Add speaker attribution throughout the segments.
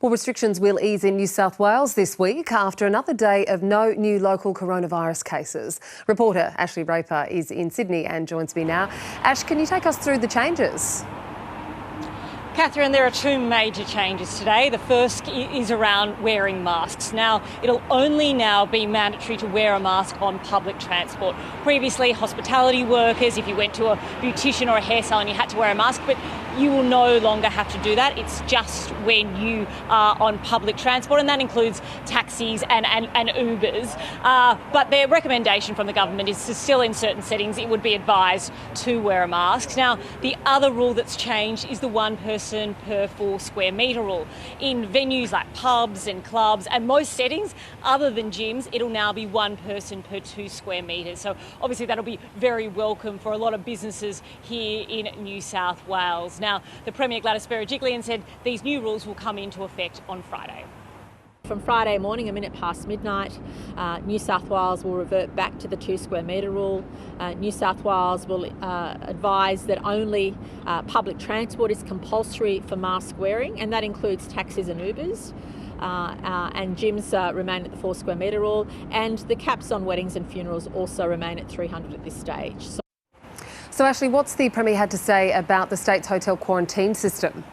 Speaker 1: Well, restrictions will ease in New South Wales this week after another day of no new local coronavirus cases. Reporter Ashley Raper is in Sydney and joins me now. Ash, can you take us through the changes?
Speaker 2: Catherine, there are two major changes today. The first is around wearing masks. Now, it'll only now be mandatory to wear a mask on public transport. Previously, hospitality workers, if you went to a beautician or a hair salon, you had to wear a mask, but you will no longer have to do that. It's just when you are on public transport, and that includes taxis and Ubers. But their recommendation from the government is to still, in certain settings, it would be advised to wear a mask. Now, the other rule that's changed is the one person per 4 square metre rule. In venues like pubs and clubs and most settings other than gyms, it'll now be one person per 2 square metres. So obviously that'll be very welcome for a lot of businesses here in New South Wales. Now, the Premier Gladys Berejiklian said these new rules will come into effect on Friday.
Speaker 3: From Friday morning, a minute past midnight, New South Wales will revert back to the 2 square metre rule. New South Wales will advise that only public transport is compulsory for mask wearing, and that includes taxis and Ubers. And gyms remain at the 4 square metre rule, and the caps on weddings and funerals also remain at 300 at this stage.
Speaker 1: So Ashley, what's the Premier had to say about the state's hotel quarantine system?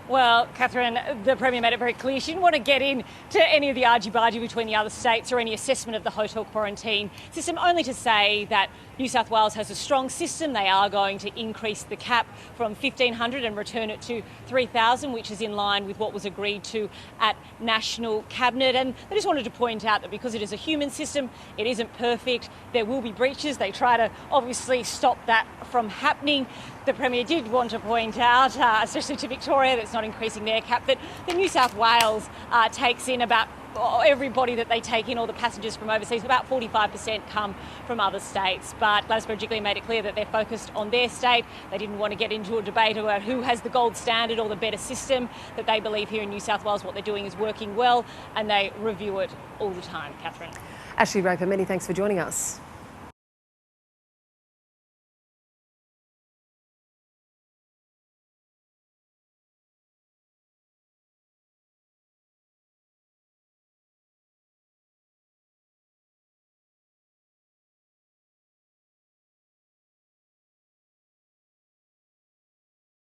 Speaker 2: Well, Catherine, the Premier made it very clear she didn't want to get into any of the argy-bargy between the other states or any assessment of the hotel quarantine system, only to say that New South Wales has a strong system. They are going to increase the cap from 1,500 and return it to 3,000, which is in line with what was agreed to at National Cabinet. And they just wanted to point out that because it is a human system, it isn't perfect. There will be breaches. They try to obviously stop that from happening. The Premier did want to point out, especially to Victoria, that's not increasing their cap, that the New South Wales takes in about everybody that they take in, all the passengers from overseas, about 45% come from other states. But Gladys Berejiklian made it clear that they're focused on their state. They didn't want to get into a debate about who has the gold standard or the better system, that they believe here in New South Wales what they're doing is working well, and they review it all the time. Catherine.
Speaker 1: Ashley Raper, many thanks for joining us.